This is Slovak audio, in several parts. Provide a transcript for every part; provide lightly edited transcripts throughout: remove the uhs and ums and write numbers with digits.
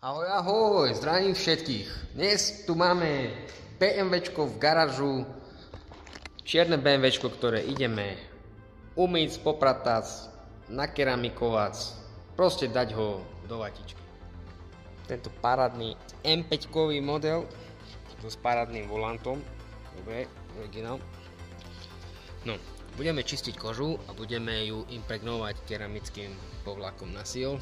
Ahoj, ahoj, zdravím všetkých. Dnes tu máme BMWčko v garážu, čierne BMWčko, ktoré ideme umyť, popratať, nakeramikovať, proste dať ho do vatičky. Tento parádny M5-kový model so parádnym volantom, dobre, originál. No, budeme čistiť kožu a budeme ju impregnovať keramickým povlakom na seal,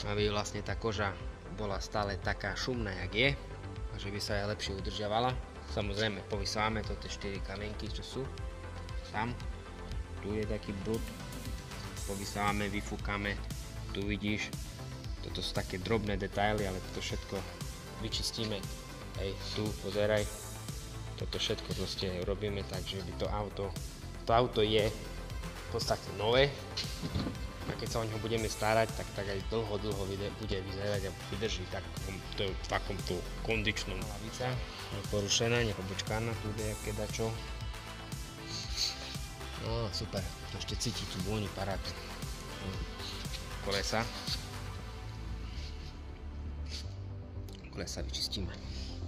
aby vlastne tá koža bola stále taká šumná, jak je, a že by sa aj lepšie udržiavala. Samozrejme, povysávame to tie 4 kamienky, čo sú tam. Tu je taký brud, povysávame, vyfúkame, tu vidíš, toto sú také drobné detaily, ale toto všetko vyčistíme. Hej, tu pozeraj, toto všetko proste robíme tak, že by to auto je v podstate nové. A keď sa o neho budeme starať, tak aj dlho bude vyzerať a vydrží v takomto kondičnom. Lavica je porušená, nepobočkána, tu nejaké dačo. No super, to ešte cíti tú vôni parádne. Kolesa vyčistíme.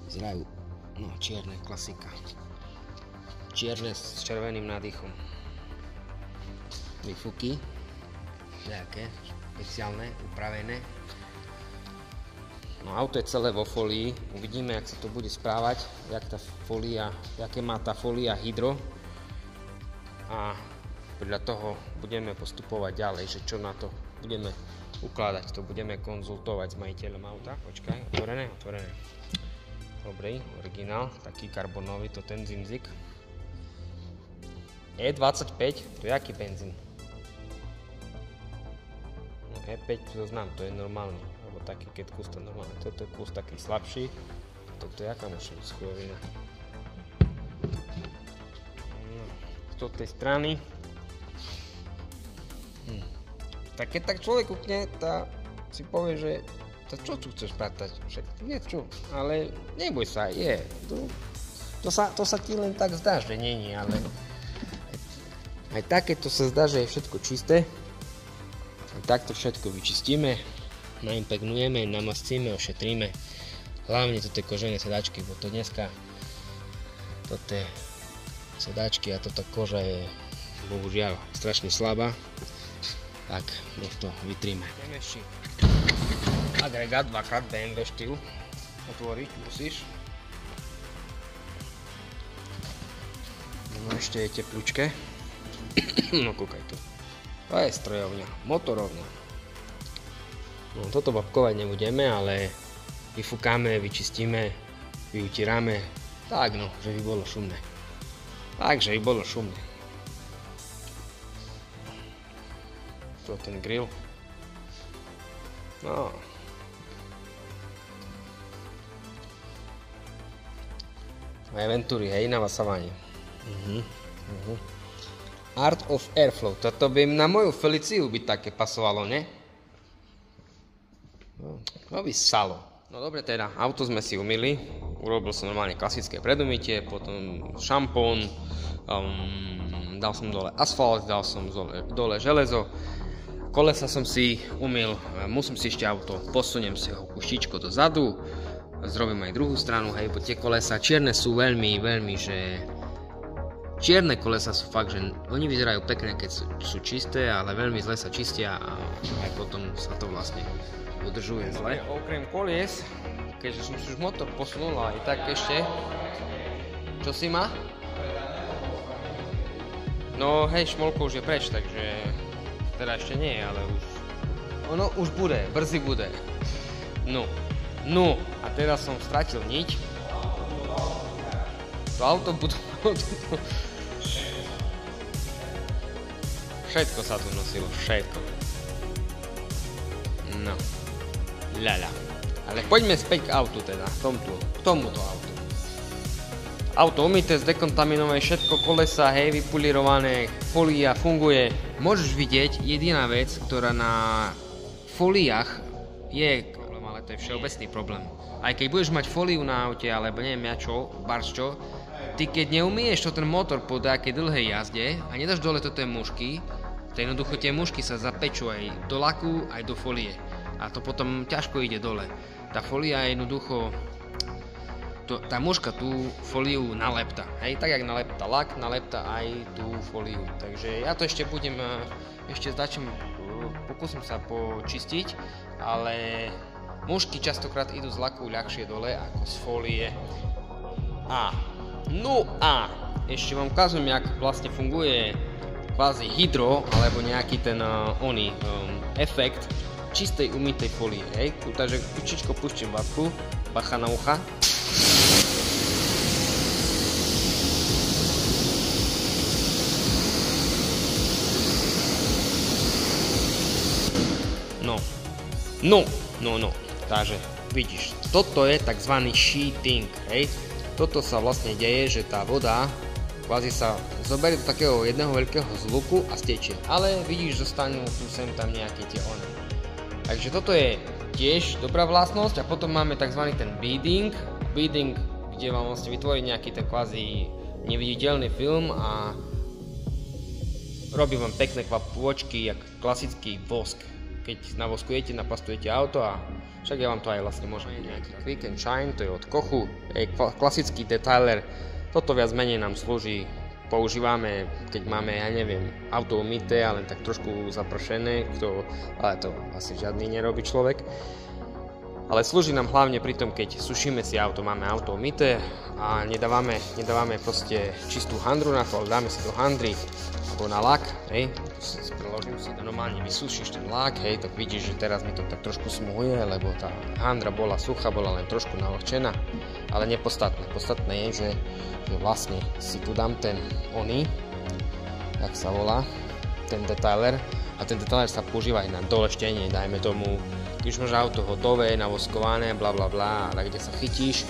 Vyzerajú, no čierne, klasika. Čierne s červeným nádychom. Výfuky. Nejaké špeciálne, upravené. No auto je celé vo folii, uvidíme, jak sa to bude správať, jaké má tá folia hydro a podľa toho budeme postupovať ďalej, že čo na to budeme ukladať, to budeme konzultovať s majiteľom auta. Počkaj, otvorené. Dobrý, originál, taký karbonový, to ten Zimzik. E25, to je aký benzín? E5 to znam, to je normálny, alebo taký, keď kus to normálny. Toto je kus taký slabší, toto je jaká naša schujovina. No, z tej strany. Tak keď tak človek kúkne, si povie, že čo tu chceš pratať? Nie čo, ale neboj sa, je. To sa ti len tak zdá, že nie, ale aj takéto sa zdá, že je všetko čisté. Takto všetko vyčistíme, naimpregnujeme, namastíme, ošetríme. Hlavne toto kožené sedačky, bo to dneska toto sedačky a toto koža je bohužiaľ strašne slabá. Tak nech to vytríme. Ideme ešte agregát 2x BMW štýl otvoriť musíš. No ešte je teplúčke. No kúkaj tu. To je strojovňa, motorovňa. No toto babkovať nebudeme, ale vyfúkame, vyčistíme, vyutíráme. Tak no, že by bolo šumné. Takže by bolo šumné. Tu ten grill. No. Aj Venturi, hej, na vasávanie. Art of Airflow, toto by na moju Feliciu by také pasovalo, ne? No by salo. No dobre teda, auto sme si umyli, urobil som normálne klasické predumytie, potom šampón, dal som dole asfalt, dal som dole železo, kolesa som si umyl, musím si ešte auto, posuniem si ho kuštičko dozadu, zrobím aj druhú stranu, hej, bo tie kolesa čierne sú veľmi, že čierne kolesa sú fakt, že oni vyzerajú pekne, keď sú čisté, ale veľmi zle sa čistia a aj potom sa to vlastne udržuje zle. Okrem kolies, keďže som si už motor posunul aj tak ešte, čo si má? No hej, šmolko už je preč, takže teda ešte nie, ale ono už bude, brzy bude. No a teraz som stratil niť. To auto budú... Všetko sa tu nosilo, všetko. No. Ľaľa. Ale poďme späť k autu teda, k tomuto autu. Auto umyté, zdekontaminované, všetko, kolesa, hej, vypulírované, folia funguje. Môžeš vidieť, jediná vec, ktorá na foliách je problém, ale to je všeobecný problém. Aj keď budeš mať fóliu na aute, alebo neviem ja čo, barčo, ty keď neumieš to ten motor po nejakej dlhej jazde a nedáš dole toto mušky, to jednoducho tie mušky sa zapečú aj do laku, aj do folie. a to potom ťažko ide dole. Tá folia je jednoducho, tá mužka tú foliu nalepta, hej, tak jak nalepta lak, nalepta aj tú foliu. Takže ja to ešte budem, pokúsim sa počistiť, ale mužky častokrát idú z laku ľahšie dole ako z folie. No a ešte vám ukážem, jak vlastne funguje kvázi hydro, alebo nejaký ten efekt čistej umytej folie, hej. Takže kučičko puštím vatku, bacha na ucha. No. Takže vidíš, toto je tzv. Sheeting, hej. Toto sa vlastne deje, že tá voda kvázi sa zoberie do takého jedného veľkého zluku a stečie. Ale vidíš, zostanú tu sem tam nejaké tie one. Takže toto je tiež dobrá vlastnosť a potom máme tzv. Ten beading. Beading, kde vám vlastne vytvorí nejaký ten kvázi neviditeľný film a robí vám pekné kvapôčky, jak klasický vosk. Keď navoskujete, napastujete auto a však ja vám to aj vlastne môžem nejaký Quick and Shine, to je od Kochu, je klasický detailer. Toto viac menej nám slúži, používame, keď máme, ja neviem, auto umyté, ale tak trošku zapršené, ale to asi žiadny nerobí človek. Ale slúži nám hlavne pri tom, keď sušíme si auto, máme auto umyté a nedávame proste čistú handru na to, ale dáme si do handry alebo na lak, hej, preložím si to, normálne vysušíš ten lak, hej, tak vidíš, že teraz mi to tak trošku smuhuje, lebo tá handra bola suchá, bola len trošku navlhčená, ale nepodstatné. Podstatné je, že vlastne si tu dám ten jak sa volá, ten detailer, a ten detailer sa používa aj na doleštenie, dajme tomu, keď máš auto hotové, navoskované, bla bla bla, a kde sa chytíš,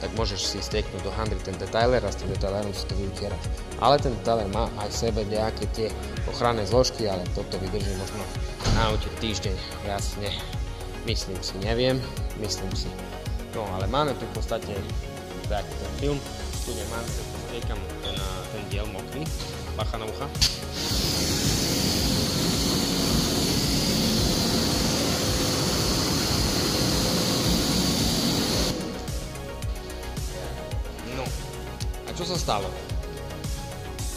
tak môžeš si strieknúť do handry ten detailer a s tým detailerom si to vyutieraš. Ale ten detailer má aj v sebe nejaké tie ochranné zložky, ale toto vydrží možno na aute týždeň, jasne, myslím si. No ale máme tu v podstate taký ten film, tu nemám, striekam ten diel mokrý, bacha na ucha. Čo sa stalo?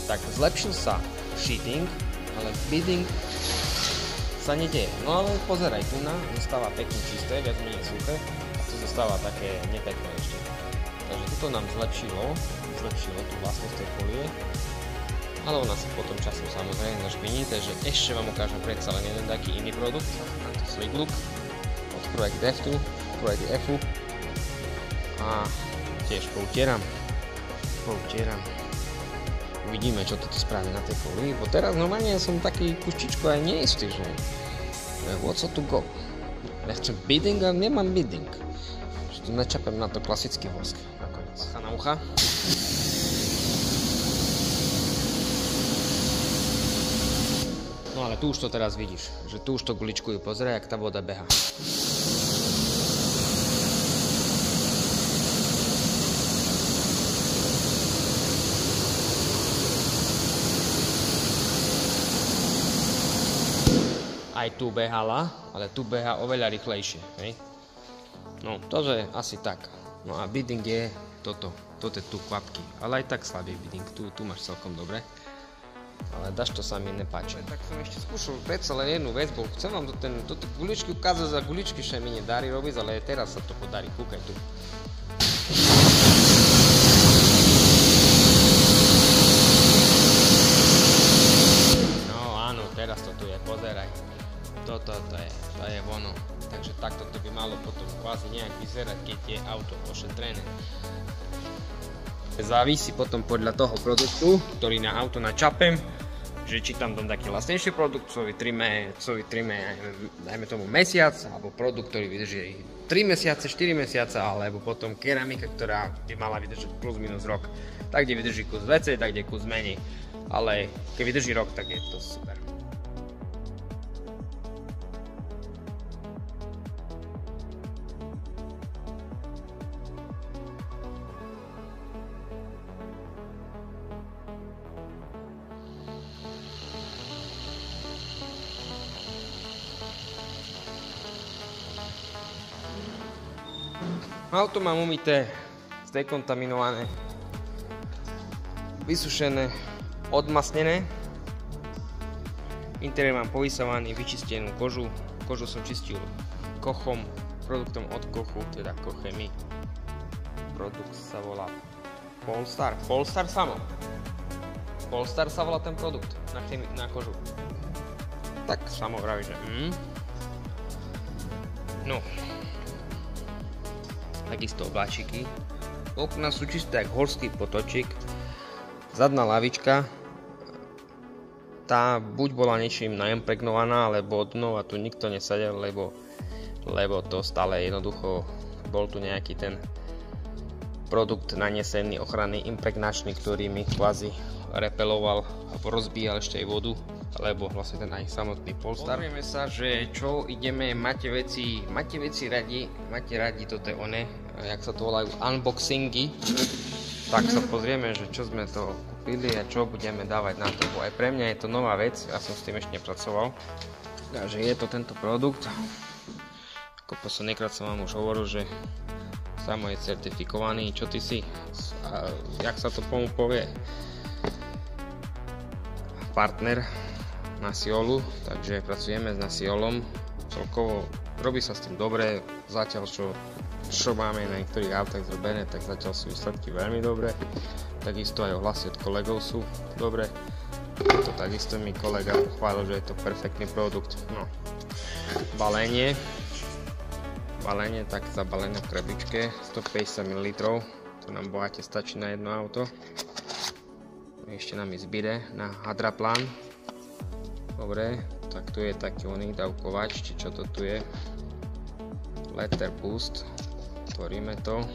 Tak zlepšil sa sheeting, ale beading sa nedieje. No ale pozeraj, tu zostáva pekne čisté, viac menej suché a tu zostáva také nepekné ešte. Takže toto nám zlepšilo tú vlastnosť tej folie, ale ona sa potom časom samozrejme zašpiní, takže ešte vám ukážem predsa len jeden taký iný produkt, to Slick Look od Project F-u a tiež poutieram. Uvidíme, čo toto spraví na tej folii, bo teraz normálne som taký kuštičko aj neistý, že what's to go. Ja chcem beading a nemám beading. Že tu načapem na to klasický vosk. Nakoniec. Bacha na ucha. No ale tu už to teraz vidíš, že tu už to guličkujú, pozeraj, jak tá voda beha. Aj tu behala, ale tu beha oveľa rýchlejšie, hej. No, to je asi tak. No a beading je toto je tu kvapky, ale aj tak slabý beading, tu máš celkom dobre. Ale dažto sa mi nepáči. Tak som ešte skúšal predsa len jednu vec, bo chcem vám toto guličky ukázať, za guličky sa mi nedarí robiť, ale teraz sa to podarí, kúkaj tu. No áno, teraz to tu je, pozeraj. To je ono. Takže takto to by malo potom kvázi nejak vyzerať, keď je auto ošetrené. Závisí potom podľa toho produktu, ktorý na auto načapem, že či tam dám taký lacnejší produkt, co vytrime, dajme tomu mesiac, alebo produkt, ktorý vydrží 3 mesiace, 4 mesiace, alebo potom keramika, ktorá by mala vydržať plus minus rok. Tak, kde vydrží kus viacej, tak, kde kus menej. Ale keď vydrží rok, tak je to super. Auto mám umyté, zdekontaminované, vysušené, odmasnené. Interiér mám povysávaný, vyčistenú kožu. Kožu som čistil kochom, produktom od Kochu, teda Kochemy. Produkt sa volá Polestar. Polestar samo. Polestar sa volá ten produkt na kožu. Tak samo vraví, že No. Takisto obláčiky. Okna sú čisté jak horský potočík. Zadná lavička. Tá buď bola niečím naimpregnovaná, alebo od dnova tu nikto nesadel, lebo to stále jednoducho bol tu nejaký ten produkt nanesený, ochranný, impregnačný, ktorý mi kvázi repeloval alebo rozbíjal ešte aj vodu, alebo vlastne ten aj samotný Polestar. Pozrieme sa, že čo ideme, máte veci radi, toto je one, jak sa to volajú, unboxingy. Tak sa pozrieme, že čo sme to kúpili a čo budeme dávať na to, bo aj pre mňa je to nová vec, ja som s tým ešte nepracoval. Takže je to tento produkt. Ako poslednýkrát som vám už hovoril, že samo je certifikovaný, čo ty si, a jak sa to povie, partner Nasiolu, takže pracujeme s Nasiolom, celkovo robí sa s tým dobre, zatiaľ čo máme na niektorých autách zrobené, tak zatiaľ sú výsledky veľmi dobré, takisto aj ohlasy od kolegov sú dobré, to takisto mi kolega pochválil, že je to perfektný produkt. No, balenie, tak zabalené v krabičke, 150 ml, to nám bohate stačí na jedno auto. Ešte nám zbyde na hadraplán. Dobre, tak tu je taký oný dávkovač, či čo to tu je. Letter boost, otvoríme to.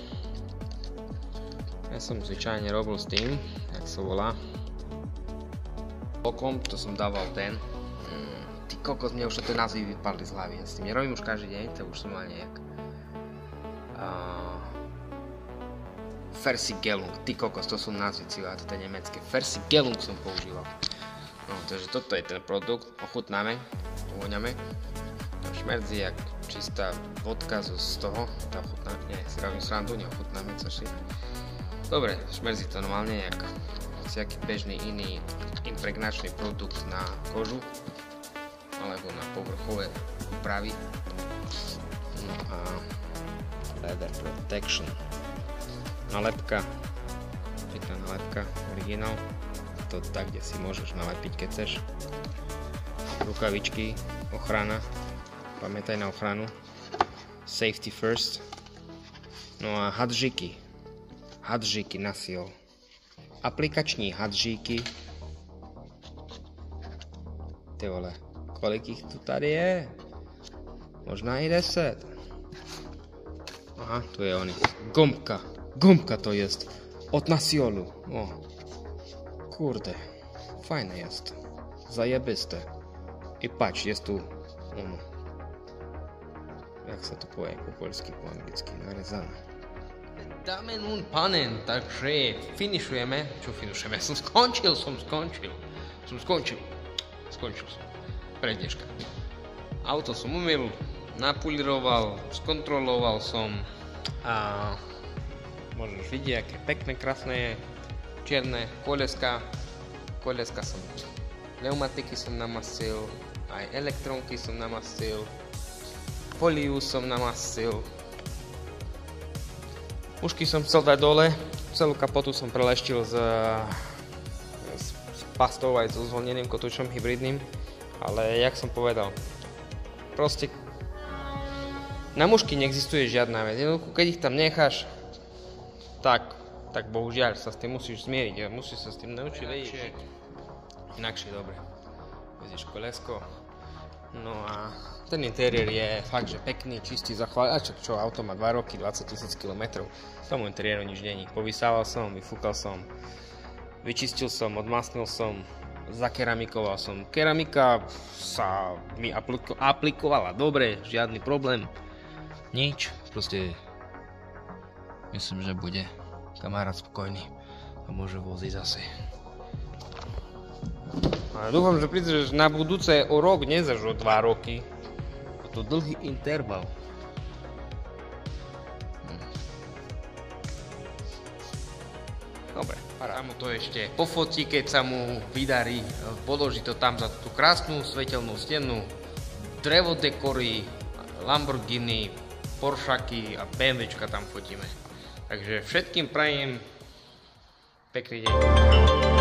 Ja som zvyčajne robil s tým, jak sa volá. Bokom, to som dával ten. Ty kokos, mne už to názvy vypadli z hlavy, ja s tým nerobím už každý deň, to už som mal nejak. Fersigelung, ty kokos, to sú názvy cíva, to je nemecké. Fersigelung som používal. No, takže toto je ten produkt, ochutnáme, uvoňame. Šmerdzi jak čistá vodka z toho, tá ochutná, nie, si robím srandu, neochutnáme, což je. Dobre, šmerdzi to normálne jak nejaký bežný iný impregnačný produkt na kožu, alebo na povrchové úpravy. No a leather protection. Nalepka, pekná nalepka, originál, to tak, kde si môžeš nalepiť, keď chceš. Rukavičky, ochrana, pamätaj na ochranu, safety first. No a hadžiky Nasiol, aplikační hadžíky. Ty vole, kolik ich tu tady je? Možná i 10. Aha, tu je oni, Gumka to jest, od Nasiolu. O, kurde, fajne jest, zajebiste. I patrz, jest tu, jak sa to povie po poľsky, po anglicky, narezané. Dáme nun panen, takže finišujeme. Čo finišujeme? Skončil som. Pre dneška. Auto som umyl, napoliroval, skontroloval som a môžeš vidieť, aké pekné, krásne je, čierne koleska som, pneumatiky som namastil, aj elektronky som namastil, foliu som namastil, ušky som chcel dať dole, celú kapotu som preleštil s pastou aj so zvolneným kotúčom hybridným, ale jak som povedal, proste na mušky neexistuje žiadna vec, jednoducho keď ich tam necháš, tak bohužiaľ sa s tým musíš zmieriť, musíš sa s tým naučiť vedieť. Inakšie dobre. Vezieš kolesko. No a ten interiér je fakt, že pekný, čistý, zachváľač, čo auto má 2 roky, 20 000 km. Tomu interiéru nič není. Povysával som, vyfúkal som, vyčistil som, odmasnil som, zakeramikoval som. Keramika sa mi aplikovala dobre, žiadny problém. Nič, proste myslím, že bude kamarát spokojný a môže voziť zase. A dúfam, že prídeš na budúce o rok, nezaž o 2 roky. Je to dlhý interval. Dobre, a mu to ešte pofotí, keď sa mu vydarí, položí to tam za tú krásnu svetelnú stenu, drevodekory, Lamborghini, Poršaky a BMWčka tam fotíme. Takže všetkým prajem pekný deň.